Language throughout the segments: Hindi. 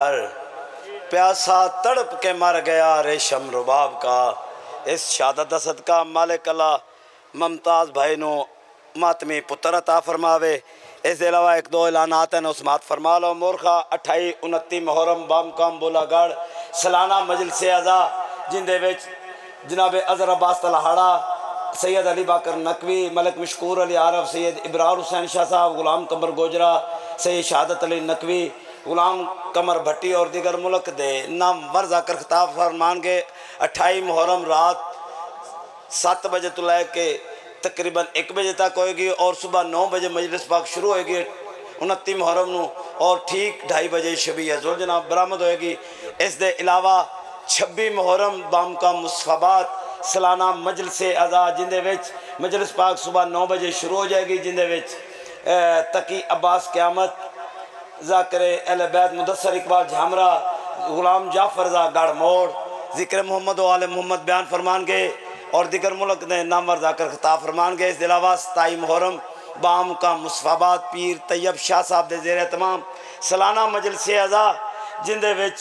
प्यासा तड़प के मर गया रेशम रुबाब का। इस शहादत दा सदका मालिक अल्लाह मुमताज़ भाई नो मातमी पुत्र अता फरमावे। इस अलावा एक दो ऐलानात हैं उसमात फरमा लो। मोरखा 28 29 मुहर्रम बामकाम बोलागढ़ सालाना मजलिस अज़ा जिंदे विच जनाब अज़हर अब्बास तलहाड़ा, सैयद अली बाकर नकवी, मलिक मशकूर अली आरफ, सैयद इब्रार हुसैन शाह साहब, गुलाम कमर गोजरा, सैयद शहादत अली नकवी, गुलाम कमर भट्टी और दीगर मुल्क दे नाम वर्जा कर खिताब फरमान के 28 मुहर्रम रात 7 बजे तो लैके तकरीबन 1 बजे तक होएगी और सुबह 9 बजे मजलिस पाक शुरू होएगी 29 मुहर्रम नू और ठीक 2:30 बजे शबी जुलजना बरामद होएगी। इस दे अलावा 26 मुहर्रम बाम का मुसफाबात सालाना मजलिस अज़ा जिंदे विच मजलिस पाक सुबह 9 बजे शुरू हो जाएगी, जिंदे विच तकी अब्बास क़यामत, ज़ाकिर अहले बैत मुदस्सर इकबाल झामरा, गुलाम जाफर ज़ा गढ़ मोड़, ज़िक्र मोहम्मद वाले मोहम्मद बयान फरमान के और दिगर मुल्क ने नामवर जाकर खिताब फरमान के। इसके अलावा 27 मुहर्रम बाम का मुसफाबात पीर तैयब शाह साहब दे ज़ेर तमाम सालाना मजलिस अज़ा जिंदे विच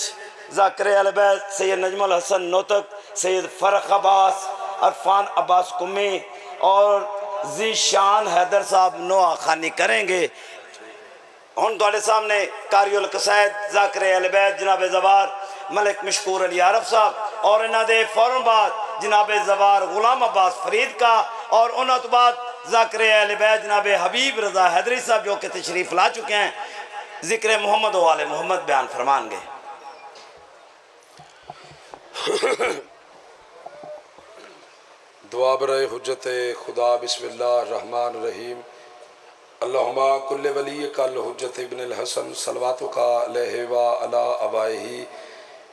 ज़ाकिर अहले बैत सैयद नजमुल हसन नोतक, सैयद फ़रख अब्बास, अरफान अब्बास कुमी और ज़ीशान हैदर साहब नोआ खानी करेंगे। हुण तुहाडे सामने कारियुल कसायद ज़ाकिर अहले बैत जनाब ज़वार मलिक मशकूर अली आरफ साहब और इन्हां दे फौरन बाद जनाब ज़वार गुलाम अब्बास फरीद का और उन्हां तो बाद ज़ाकिर अहले बैत जनाब हबीब रज़ा हैदरी साहब जो कि तशरीफ़ ला चुके हैं, ज़िक्र मोहम्मद वाले मोहम्मद बयान फरमाएंगे। दुआ बरे हुज्जत खुदा बिस्मिल्लाह रहमान रहीम। अल्लाहुम्मा कुल्ले वली कल हुज्जत इब्न अल हसन सलवातु का अलैहि व अला अबाइही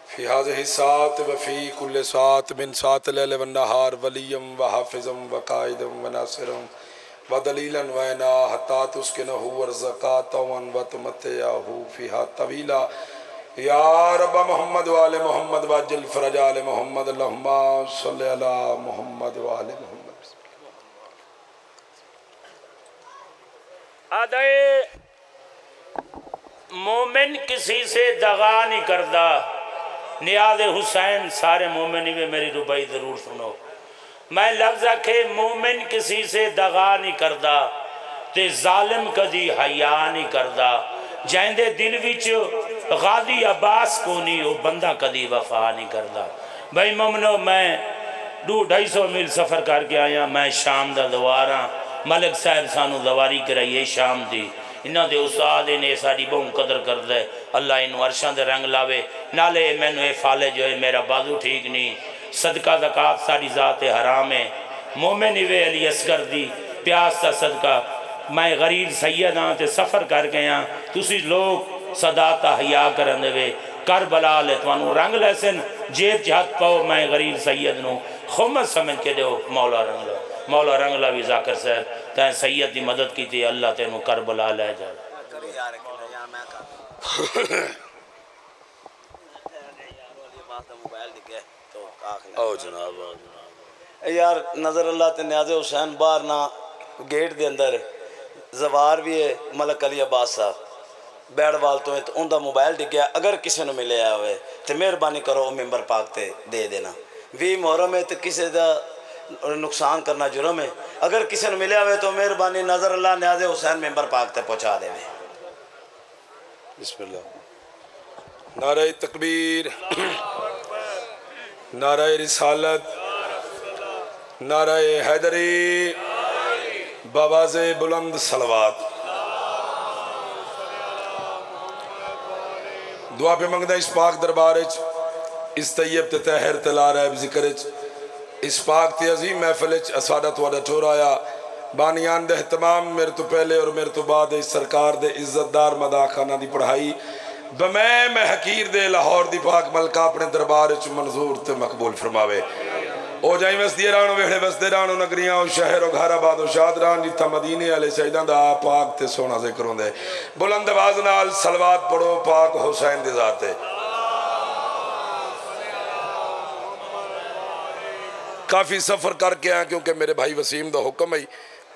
फी हाज़िही सात व फी कुल्ले सात मिन सात लैल व नहार वलियम व हाफिज़म व काइदम व नासिरम व दलीलन व ना हत्ता तुस्किनहु व ज़कातवन व तुमत्तियाहु फ़ीहा तवीला या रब्ब मोहम्मद व आले मोहम्मद व अज्जिल फ़रज आले मोहम्मद अल्लाहुम्मा सल्लि अला मोहम्मद व आले मोहम्मद। आदे मोमिन किसी से दगा नहीं करता। नियाज़ हुसैन सारे मोमिन ही मेरी रुबाई ज़रूर सुनो। मैं लफ्ज़ आखे मोमिन किसी से दगा नहीं करता ते जालिम कदी हया नहीं करता। जैंदे दिल विच गादी अब्बास को नहीं वो बंदा कदी वफा नहीं करता। भाई मोमनो मैं 200-250 मील सफ़र करके आया। मैं शाम का दवार हाँ। मलिक साहब सानू दवारी कराइए शाम दी। इन्हों के उस्ताद ने साड़ी बहु कदर करता है। अल्लाह इन वर्षा के रंग लावे। नाले मैनू ये फाले जो है मेरा बाजू ठीक नहीं। सदका ज़कात साड़ी ज़ात हराम है। मोमिन इवे अली असगर दी प्यास का सदका। मैं गरीब सैयद हाँ तो सफ़र कर गया। तुसी लोग सदाता हया करन दे करबला ले तुहानू रंग लैसन जेब जहत पाओ। मैं गरीब सैयद नू खुमत समझ के दो मौला रंग ला। मौला रंगला भी ज़ाकिर साहब तैं सैयद की मदद की थी। अल्लाह तेनू करबला ले जा। यार नज़र अल्लाह ते न्याज़ हुसैन बाहर ना गेट दे अंदर ज़वार भी है मलिक अली अब्बास साहब बैड़वाल तो है तो उनका मोबाइल डिग्या। अगर किसी ने मिले हुए तो मेहरबानी करो मेंबर पाक ते दे देना। 20 मुहर्रम है तो किसी का नुकसान करना जुर्म है। अगर किसी ने मिले हुए तो मेहरबानी नज़र अल्लाह न्याज़ हुसैन मेंबर पाक ते पहुँचा दे। बिस्मिल्लाह। नारे तकबीर, नारे रिसालत, नारे हैदरी, बाबाज़े बुलंद सलवात। दुआ पे मंगदा इस पाक दरबार इस तैयब ते तहर तला रैब जिक्र इस पाक ते अजीम महफिल साडा तुहाडा ठोर आया बानियान दे तमाम मेरे तो पहले और मेरे तो बाद इस सरकार दे इज्जतदार मदा खाना दी पढ़ाई मैं हकीर दे लाहौर दी पाक मलका अपने दरबार च मंजूर ते मकबूल फरमावे। ओ जाई वसदी राणो वेड़े वसदे राणो नगरियां ओ शहर ओ घर आबाद ओ शाद रान जिथा मदीने वाले शहीदां दा पाक ते सोना जिक्र होंदे। बुलंद आवाज नाल सलवात पढ़ो पाक हुसैन दी ज़ात ते। काफ़ी सफ़र करके आया क्योंकि मेरे भाई वसीम का हुक्म है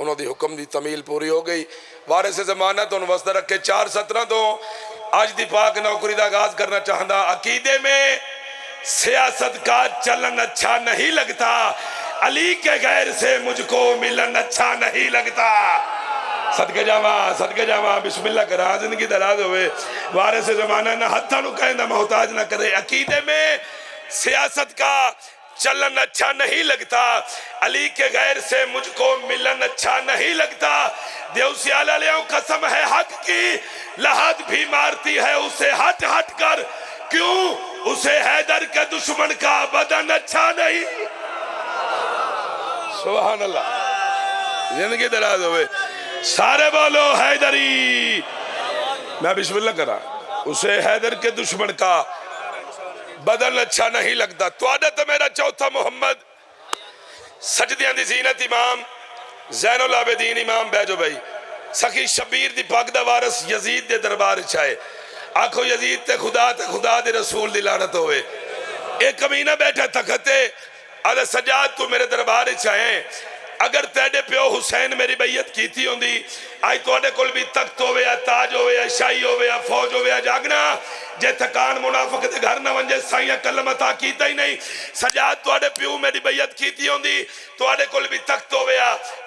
उन्होंने हुक्म की तमील पूरी हो गई। वारिस ज़माना तो वसदा रखे 4 17 तो आज दी पाक नौकरी का आगाज करना चाहता। अकीदे में सियासत का चलन अच्छा नहीं लगता, अली के गैर से मुझको मिलन अच्छा नहीं लगता। सदके जावा बिस्मिल्लाह करा, जिंदगी दराज होवे, वारिस जमाना ना हत्था नु कहना मोहताज ना करे। अकीदे में सियासत का चलन अच्छा नहीं लगता, अली के गैर से मुझको मिलन अच्छा नहीं लगता। देवसियाल अलैहि कसम है हक की, लहद भी मारती है उसे हट हट कर, क्यों उसे हैदर के दुश्मन का बदन अच्छा नहीं। सुभान अल्लाह, जिंदगी दराज होवे, सारे बोलो हैदरी। मैं बिस्मिल्लाह करा, उसे हैदर के दुश्मन का बदल अच्छा नहीं लगता। तो मेरा चौथा मुहम्मद सजदियां दी जीनत इमाम ज़ैनुल आबिदीन इमाम बैजो भाई सखी शबीर दी पग दा वारिस यजीद दे दरबार च आए। आखो यजीद ते खुदा दे रसूल दी लानत होवे। एक कमीना बैठा तखते आदे सजाद तू मेरे दरबार च आए, अगर तेरे प्यो हुसैन मेरी बैयत कीती होंदी आज तुहाडे कोल भी तख्त होवे, ताज होवे, शाही होवे, फौज होवे, जागना जे थकान मुनाफिक दे घर न वंजे साईं कलम अता कीता ही नहीं। सजाद तुहाडे प्यो मेरी बैयत कीती होंदी तुहाडे कोल भी तख्त होवे,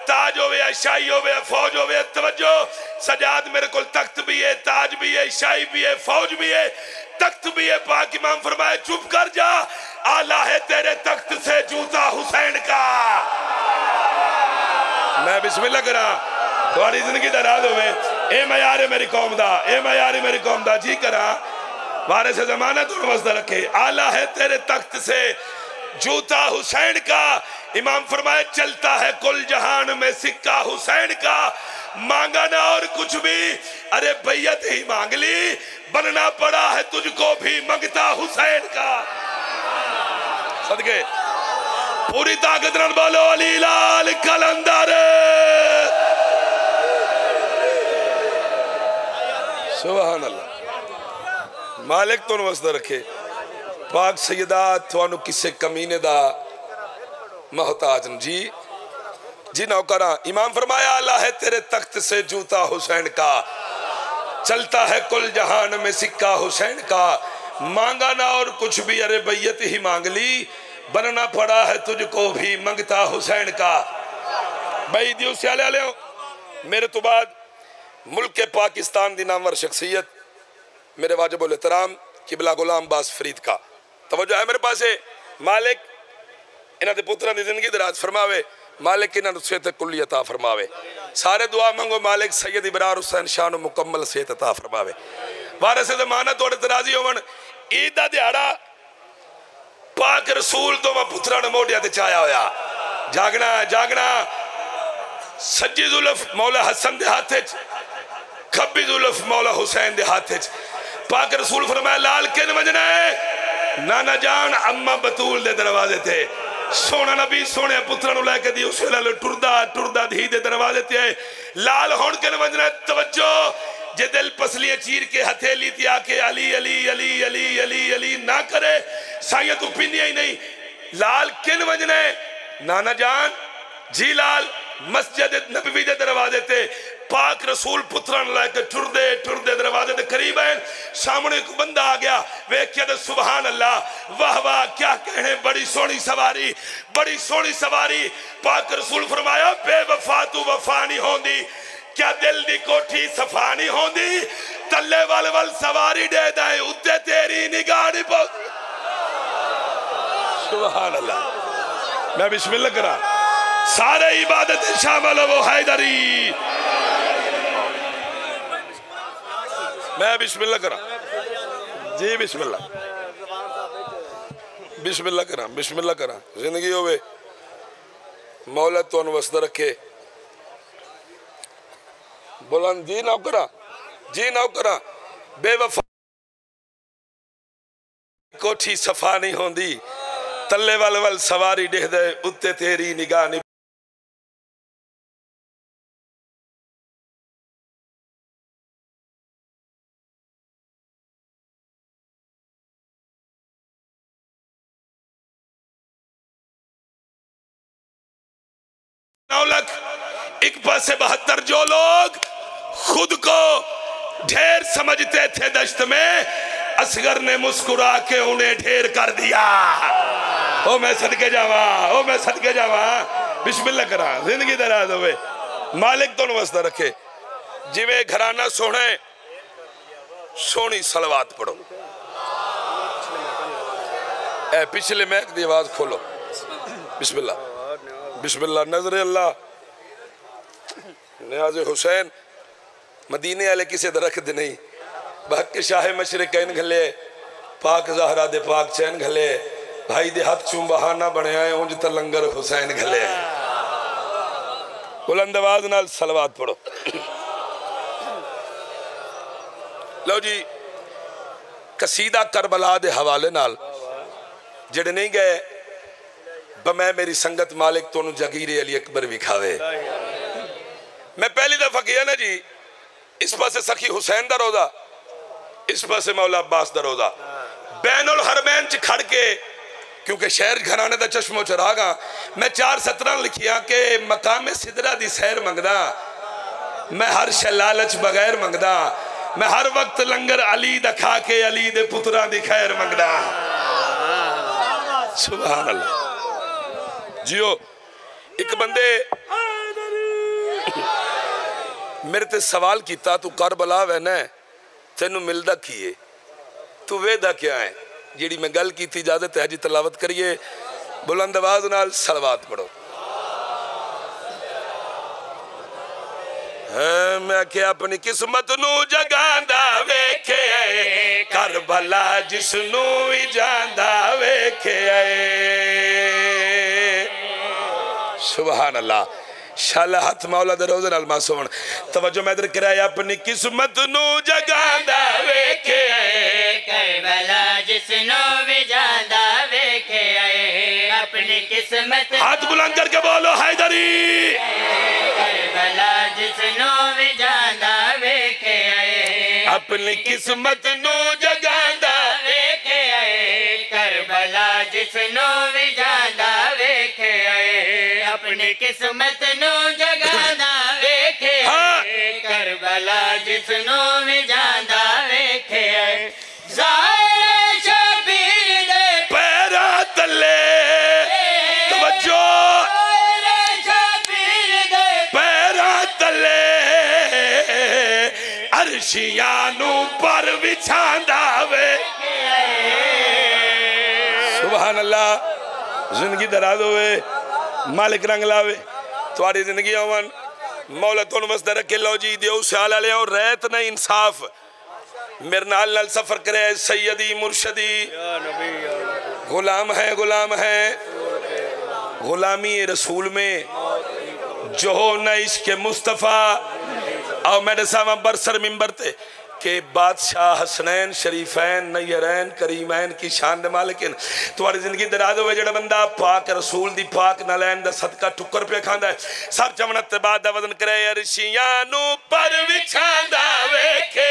ताज होवे, शाही होवे, फौज होवे। तवज्जो, सजाद मेरे कोल तख्त भी है, ताज भी है, शाही भी है, फौज भी है, तख्त भी है। पाक इमाम फरमाए चुप कर जा, आला है तेरे तख्त से जूता हुसैन का। मैं बिस्मिल्लाह करा, थोड़ी जिंदगी दराज होवे। ए मयार मेरी कौम दा, ए मयार मेरी कौम दा जी करा, वारिस जमाना तू वस्दा रखे। आला है तेरे तख्त से जूता हुसैन का। इमाम फरमाए चलता है कुल जहान में सिक्का हुसैन का, मांगा ना और कुछ भी, अरे बैयत ही मांग ली, बनना पड़ा है तुझको भी मंगता हुसैन का। सदके पूरी ताकत नाल बोलो अली लाल कलंदर। सुभान अल्लाह, मालिक तो वसदा रखे। पाक सैयदा थानू किसे कमीने दा मोहताज जी जी नौकरा। इमाम फरमाया अल्लाह है तेरे तख्त से जूता हुसैन का, चलता है कुल जहान में सिक्का हुसैन का, मांगा ना और कुछ भी, अरे बैयत ही मांग ली, बनना पड़ा है तुझको भी मंगता हुसैन का। भाई दियो सियाले आले मेरे तो बाद मुल्क के पाकिस्तान दी नामवर शख्सियत मेरे वाजिबुल एहतराम किबला गुलाम बास फरीद का तवज्जो है मेरे पास है। मालिक इन्हां दे पुत्रां दी जिंदगी दराज फरमावे, मालिक इन्हां नूं सेहत कुल्ली अता फरमावे। सारे दुआ मंगो मालिक सैयद इब्रार हुसैन शाह नूं मुकम्मल सेहत अता फरमावे। वारिस ज़माना तोड़े तराजी होवन। ईद दा दिहाड़ा पाक रसूल तो मैं पुत्रा ने मोढ़िया ते चाया होया। जागना जागना, सज्जी जुल्फ मौला हसन दे हाथ च, खब्बी जुल्फ मौला हुसैन दे हाथ च। पाक रसूल फरमाया लाल किन वजना है, नाना जान अम्मा बतूल दे दरवाजे थे। सोना नबी सोने पुत्रा नु लेके दी उस वेले टुरदा टुरदा धी दे दरवाजे ते लाल होण किन वजना। तवज्जो, जे दिल पसलियां चीर के हथेली ते आके अली अली अली अली अली अली ना करे, साइया तू पिनिया ही नहीं। लाल किन वजने, नाना जान जी लाल मस्जिद नबवी दे दरवाजे ते पाक रसूल पुत्रा लेके टुरदे टुरदे दरवाजे दे करीब है। सामने एक बंदा आ गया, वेख्या तो सुभान अल्लाह, वाह वाह क्या कहने, बड़ी सोहनी सवारी, बड़ी सोहनी सवारी। पाक रसूल फरमाया बेवफा तू वफा नहीं होंदी, क्या दिल दी कोठी सफा नहीं होंदी, तल्ले वल वल सवारी दे दे उत्ते तेरी निगाह नहीं पौंदी। सुभान अल्लाह। मैं बिस्मिल्लाह करा, सारे इबादत शामिल हो वो हैदरी। मैं बिस्मिल्लाह करा जी, बिस्मिल्लाह बिस्मिल्लाह करा, बिस्मिल्लाह करा। जिंदगी होवे मौला तो वसदा रखे। बोलन जी नौकरा, जी नौकरा, बेवफा कोठी सफा नहीं होंदी, तल्ले वल वल सवारी देख दे उत्ते तेरी निगाह नहीं। एक पासे 72 जो लोग खुद को ढेर समझते थे दश्त में, असगर ने मुस्कुरा के उन्हें ढेर कर दिया। ओ मैं सदके जावा, ओ मैं सदके जावा। बिस्मिल्लाह करा, जिंदगी दराज होवे, मालिक तो वस्ता रखे। जिवें घराना सोना है, सोनी सलवात पढ़ो। ए पिछले महक की आवाज खोलो। बिस्मिल्लाह बिस्मिल्लाह। नजर अल्लाह नियाज हुसैन मदीने वाले किसी दरख्त नहीं, बाकी शाह मशरकैन घले, पाक ज़हरा दे पाक चैन घले, भाई दे हाथ चूं बहाना बनया है, उंज त लंगर हुसैन घले। बुलंद आवाज नाल सलवात पढ़ो। लो जी, कसीदा करबला दे हवाले नाल जेड़े नहीं गए, मैं मेरी संगत मालिक तो जगीरे अली अकबर विखावे। मैं पहली दफा गया ना जी, इस पासे सखी हुसैन दा रोजा, इस पासे मौला अब्बास दा रोजा, बैनुल हरमैन च खड़ के, क्योंकि शहर घराने दा चश्मो चरागा, मैं 4 सतरां लिखिया के मकामे सिदरा दी सैर मंगदा, मैं हर शलालच बगैर मंगदा, मैं हर वक्त लंगर अली दा खा के अली दे पुत्रा दी खैर मंगदा। सुभान अल्लाह। जियो एक बंदे मेरे ते सवाल किया, तू करबला वैना तेनू मिलदा की है, तू वेदा क्या है? जी मैं गल की थी, इजाजत है जी तलावत करिए, बुलंद आवाज नाल सलवात पढ़ो। मैं क्या अपनी किस्मत नू जगांदा वेखे, करबला जिसनू भी जांदा वेखे। सुभान अल्लाह। शाला हाथ मौला दे रोज़े नाल मासूम तवज्जो मैं इधर कराया, अपनी किस्मत नू जगांदा वेखे, करबला जिसनू भी जांदा वेखे, अपनी किस्मत। हाथ बुलंद करके बोलो हैदरी। करबला जिसनू भी जांदा वेखे, अपनी किस्मत नू जगांदा वेखे, करबला जिसनू भी जांदा वेखे, अपनी किस्मत नू जगांदा वेखे, करबला जिसनू भी जांदा वेखे। ज़ाहिर शबीर दे पैरा तले, तवज्जो शबीर दे पैरा तले, अरशियां नू पर बिछांदा वे। सुभान अल्लाह। जिंदगी दराज होवे, मालिक रंग लावे, तुम्हारी जिंदगी अमन मौला तुम बस रखे। लो जी देव स्याल वाले रैत नहीं इंसाफ मेरे नाल सफर करे, सैयदी मुर्शदी गुलाम है, गुलाम है, गुलामी रसूल में जो हो न इश्क मुस्तफ़ा। और मेरे सामने बरसर मिंबर ते के बादशाह हसनैन शरीफैन नयरैन करीमैन की शान दे मालिकिन। तुम्हारी जिंदगी दराज होवे, जेड़ा बंदा पाक रसूल दी पाक नलैन दा सदका टुकर पे खांदा है, सब जमनत ते बाद दा वजन करे, अरशियां नू पर विछांदा वेखे,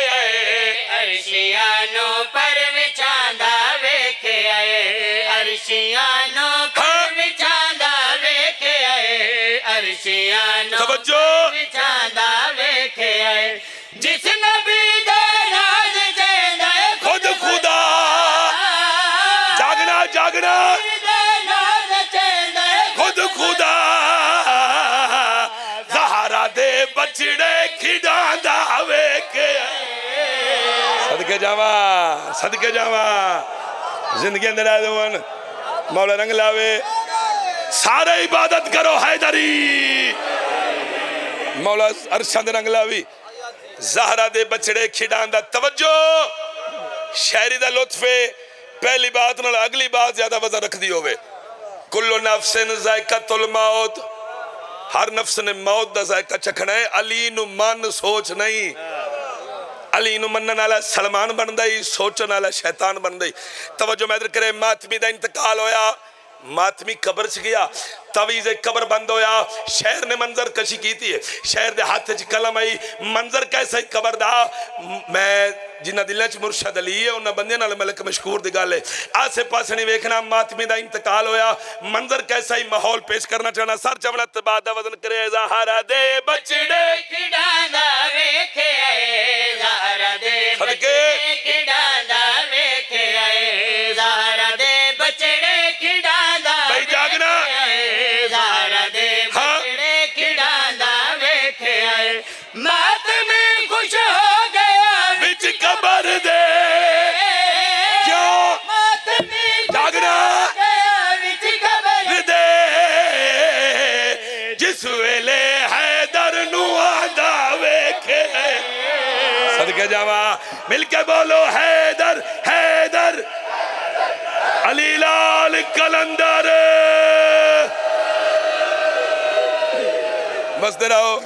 अरशियां नू पर विछांदा वेखे, अरशियां नू पर विछांदा वेखे, अरशियां नू तवज्जो विछांदा वेखे। जिस नबी दा राज चैंदा खुद खुदा जागना जागना, राज चैंदा खुद खुदा ज़हरा दे बचड़े खिडांदा वेखे। सदके जावा, सदके जावा। जिंदगी अंदर आ जावन, मौला रंग लावे। सारे इबादत करो हैदरी, मौला अरशां दे रंग लावी। ज़हरा दे बचड़े खिडांदा। तवज्जो शायरी दा लुत्फे पहली बात नाल अगली बात ज्यादा वजन रखदी होवे। कुल्लु नफ्सिन ज़ायक़तुल मौत, हर नफ्स ने मौत दा जायका चखना है। अली नू मन सोच नहीं, अली नू मनन वाला सलमान बनदा ही, सोचन वाला शैतान बनदा ही। तवज्जो मैं इधर करे, मातमी दा इंतकाल होया, मातमी कबर च गया, तवीज़ कबर बंद होया, शहर ने मंजर कशी की थी, शहर दे हाथ च कलम आई, मंजर कैसा ही कबर दा। मैं जिन्ना दिल च मुर्शद अली है उन्होंने बंदे नाल मलक मशकूर दी गल है, आसे पासे नहीं वेखना। मातमी दा इंतकाल होया, मंजर कैसा ही माहौल पेश करना चाहना। सर चमनत बाद वजन करे, ज़हरा दे बचड़े खिडांदा वेखे, ज़हरा खबर दे क्यों जागना दे जिस वेले हैदर नू आंदा वेखे सदके जावा मिलके बोलो हैदर हैदर अली लाल कलंदर बसते रहो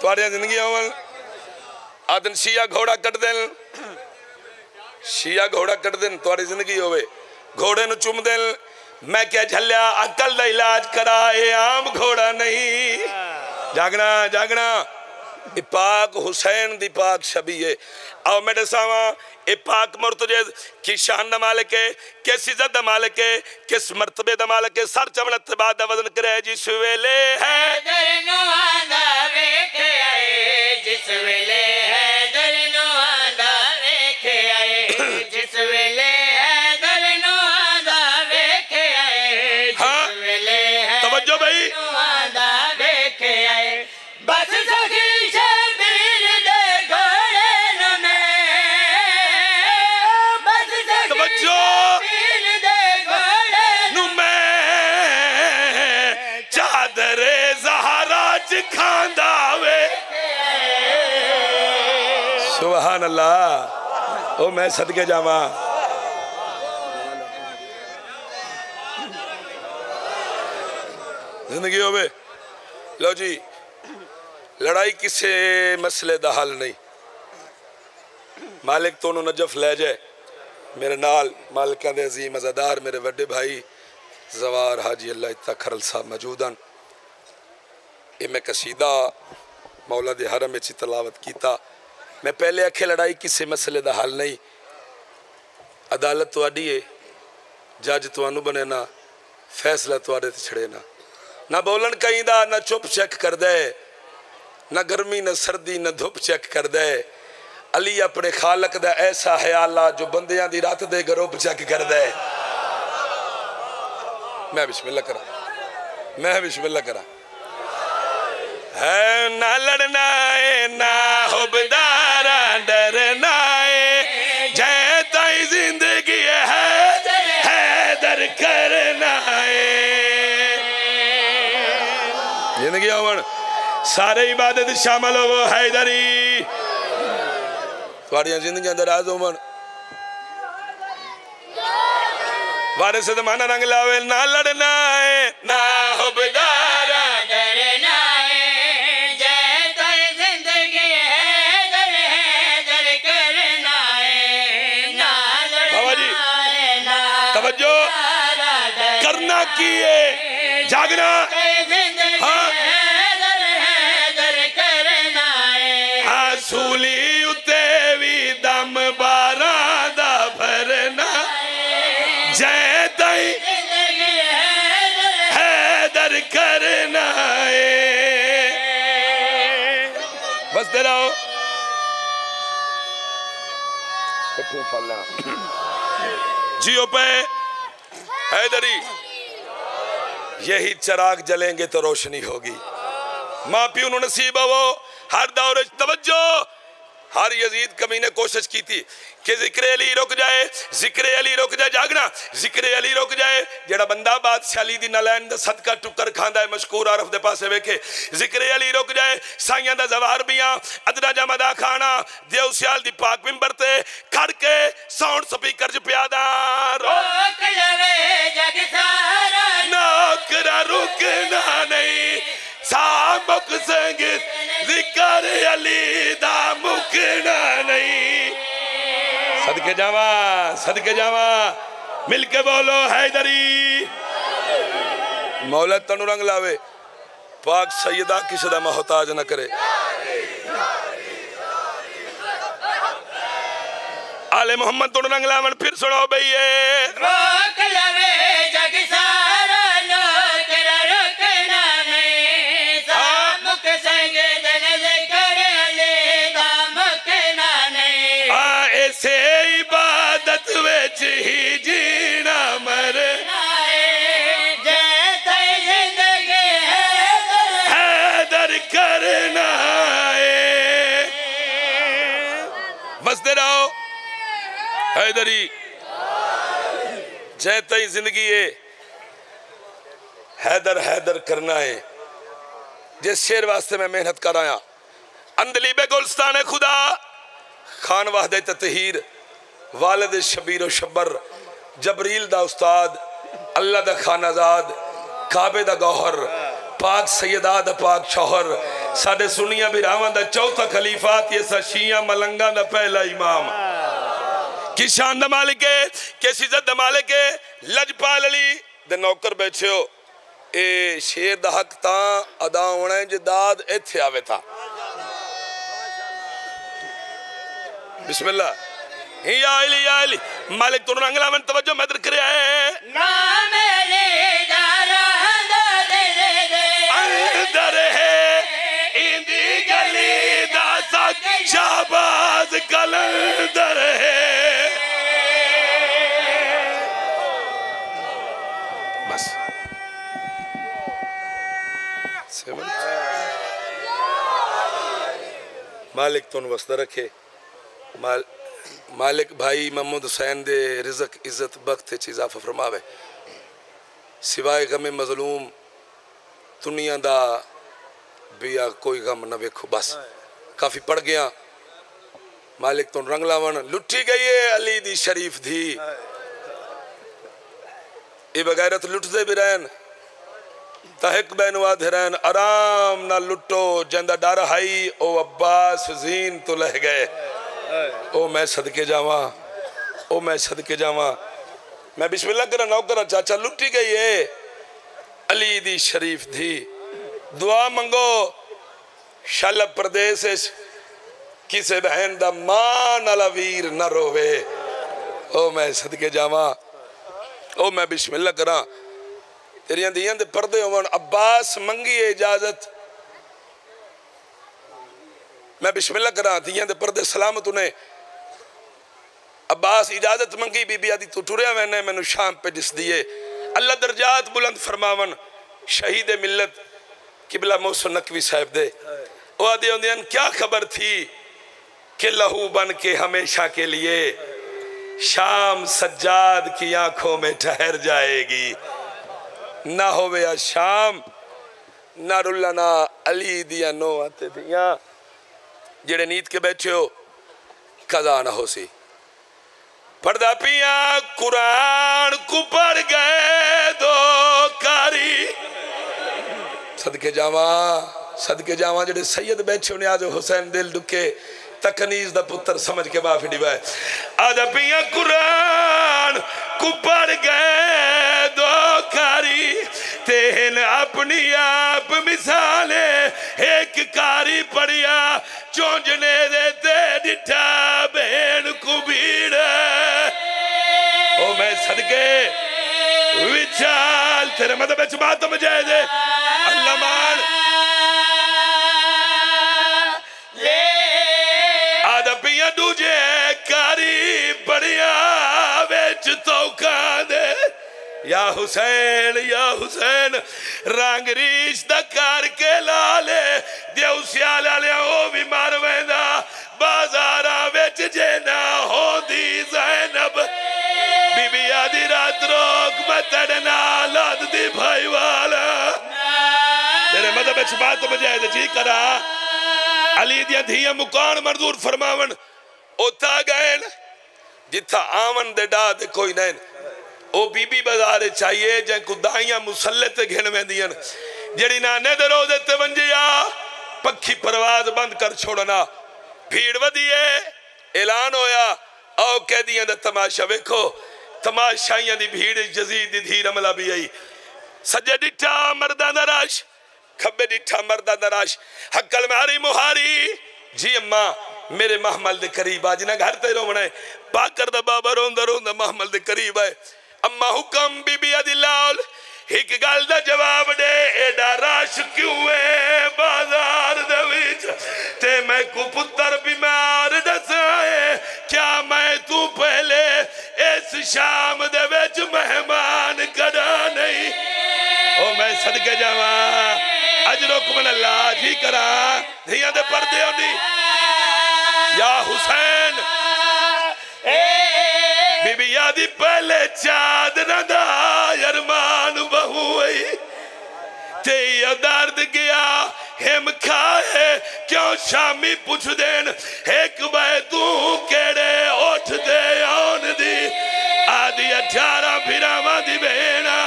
तुम्हारी जिंदगी होवन आदन शिया घोड़ा कट देन शिया घोड़ा कट देन तुम्हारी जिंदगी होवे घोड़े नु चुम देन मैं क्या झल्या अकल दा इलाज करा ये आम घोड़ा नहीं जागना जागना ए पाक हुसैन दी पाक शबी है आओ मेरे सावा ए पाक मुर्तजे की शान दा मालिक है किस इज्जत दा मालिक है किस मर्तबे दा मालिक है सर चमड़त बाद दा वजन करे जिस वेले हैदर नु आंदा वेखे आए जिस वेले हैदर नु आंदा वेखे आए जिस वेले हैदर नु आंदा वेखे आए जिस वेले तवज्जो भाई नु आंदा वेखे आए बस सखी शबीर दे घोड़े नु मैं बस सखी तवज्जो शबीर दे घोड़े नु मैं चादरे ज़हरा च खांदा वे सुभान अल्लाह ओ मैं सदके जावा जिंदगी होवे लो जी लड़ाई किसे मसले दा हल नहीं मालिक तो नजफ ले जाए मेरे नाल मालिका दे अजीम अज़ादार मेरे वड्डे भाई जवार हाजी अल्लाह इत्ता खरल साहब मौजूदन ये मैं कसीदा मौला दे हरम में तलावत कीता मैं पहले आखे लड़ाई किसी मसले दा हल नहीं अदालत तुहाडी है जज तुहानू बने ना फैसला तुहाडे ते छड़े ना बोलन कहीं दा ना चुप चेक कर दे ना गर्मी ना सर्दी ना धुप चेक कर दे अली अपने खालक दा ऐसा ख्याला जो बंदियां दी रात दे गरोब चेक कर दे मैं बिस्मिल्लाह करा है ना लड़ना है ना हुबदारा डरना है जय ताई जिंदगी है दर करना है जिंदगी अवन सारे इबादत शामिल हो हैदरी थोड़ी जिंदगी दराज होवन वारे से माना रंग लावे ना लड़ना है ना हुबदारा डरना है जय तेरी जिंदगी है दर करना है ना बाबा जी लड़ना है ना तवज्जो करना की है जागना हाँ दर करना है सूली उते भी दम बारा दा भरना जय ताई जिंदगी है दर करना है बस दे रहो जियो पे हैदरी यही चिराग जलेंगे तो रोशनी होगी माँ प्यू नसीब हो हर दौर तवज्जो हर यजीद कमी ने कोशिश की थी कि जिक्र अली रुक जाए जागना जिक्र अली रुक जाए जेड़ा बंदा बादशाही दी नलैन दा सदका टुकर खांदा है मशकूर आरफ दे पासे वेखे जिक्र अली रुक जाए साइयां दा जवार बियां अदरा जमदा खाना देव सियाल दी पाक मिंबर ते खड़ के साउंड स्पीकर च प्यादा रोक लवे जग सारा नौकरा रुकना नहीं सामुक संगीत जिक्र अली दा मुकना नहीं सदके जावा मिलके बोलो हैदरी मौला तनु रंग लावे पाक सैयदा किसी दा मोहताज न करे आले मोहम्मद तनु रंग लावन फिर सुनो भैया रोक लवे जग सारा नौकरा रुकना नहीं सामुक संग दन जिक्र अली दा मुकना नहीं ऐसे इबादत विच ही जीना मरना जय तेरी जिंदगी है दर करना है बस दे रहो हैदरी जै तई जिंदगी है हैदर हैदर करना है। जिस शेर वास्ते मैं मेहनत कर आया अंदली बे गुलस्तान खुदा खान वाहदे ततहीर वालिद शबीर शब्बर जबरील दा उस्ताद अल्लाह दा खानाजाद काबे दा गौहर पाक सैयदा दा पाक शौहर साडे सुनिया बिरावां दा चौथा खलीफा ते शिया मलंगा दा पहला इमाम की शान दा मालिक है किस इज्जत दा मालिक है लजपाल अली दे नौकर बैठे हो। ए शेर दा हक ता अदा होना है जदाद इत्थे आवे था। बिस्मिल्लाह या अली मालिक तू रंगला मन तवज्जो मैं इधर करे ना मेरे दारा अंदर है इंदी गली दा सच शाहबाज कलंदर है। बस मालिक तुन वस्ता रखे मालिक भाई मोहम्मद हुसैन दे रिज़क इज्जत बख्त इजाफा फरमावे सिवाय गमे मजलूम दुनिया दा बिया कोई गम न वेखो। बस काफी पड़ गया मालिक तुन रंग लावन लुटी गई है अली दी शरीफ धी ये बगैरत लुटते भी रहन तहक बैनवाद रहन आराम ना लुटो जंदा डर हाई ओ अब्बास जीन तो लह गए ओ मैं सदके जावा ओ मैं सदके जावा मैं बिस्मिल्लाह करा नौकरा चाचा लुटी गई है अली दी शरीफ थी दुआ मंगो शल प्रदेश किसे बहन दा मां नाला वीर न रोवे ओ मैं सदके जावा ओ मैं बिस्मिल्लाह करा तेरियां दियां दे पर्दे होवन अब्बास मंगी इजाजत मैं बिस्मिल्लाह करा दियां दे पर्दे सलामत उन्हें अब्बास इजाजत मंगी बीबी आदि तू टुरिया मैंने मैनू शाम पे जिस दिए अल्लाह दर्जात बुलंद फरमावन शहीद मिल्लत किबला मोहसिन नकवी साहब दे ओ आदि उन्हें क्या खबर थी कि लहू बन के हमेशा के लिए शाम सज्जाद की आंखों में ठहर जाएगी ना होवे शाम ना रुलाना अली दिया नो आते दिया जेड़े नीत के बैठे हो कदा ना हो सी पढ़दा पिया कुरान को पढ़ गए दो कारी सदके जावा जेड़े सैयद बैठे होने आज हुसैन दिल दुखे तकनीज दा पुत्र समझ के बाफी डिबा आदा पिया कुरान को पढ़ गए दो कारी तेन अपनी आप मिसाले एक कारी पढ़िया चोंजने देते डिठा बहन को भीड़ ओ मैं सदके विचाल तेरे मतलब बात मुझे दे अल्लाह मान आदा पिया दूजे कारी बढ़िया बेच तौका दे या हुसैन रंग रिश्ता करके लाले देव सियाल वाले ओ भी मार वेंदा बाजारा बेच जे ना होंदी ज़ैनब बीबी आदि रात रोक मतड़ना लाद दी भाई वाला तेरे मतलब बात बजाए जी करा अली दिया धिया मुकान मंजूर फरमावन उता गए जिथा आवन दे डा दे कोई नहीं ओ बीबी बाजार चाहिए जै को दाइयां मुसल्ले ते घिन वेंदियन जेड़ी नाने दे रोज़े ते वंजिया पक्षी परवाज बंद कर छोड़ना भीड़ वधिए ऐलान होया आओ कैदियां दा तमाशा वेखो तमाशाइयां दी भीड़ यजीद दी धी रमला भी आई सज्जे डिठा मर्दां दा रश खब्बे डिठा मर्दां दा रश हक्कल मारी मुहारी जी अम्मा मेरे महमल दे करीब आज ना घर ते रोवना है पाकर दा बाबा रोंदा रोंदा महमल दे करीब है अम्मा हुक्म बीबी अदिलाल एक गल दा जवाब दे एडा रश क्यों है बाजार दे विच ते मैं को पुत्र बीमार दसाए क्या मैं तू पहले इस शाम दे विच मेहमान करा नहीं ओ मैं सदके जावा अजरुकुम अल्लाह जी करा धियां दे पर्दे होंदी या हुसैन आदि पहले चाँद नदा अरमान बहु ते दर्द गया हिम खाए क्यों शामी पुछ देन एक बाय तू केड़े उठ दे आन दी आदि 18 फिरावां दी बेना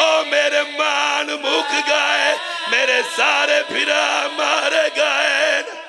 ओ मेरे मान मुक गए मेरे सारे फिरा मारे गए।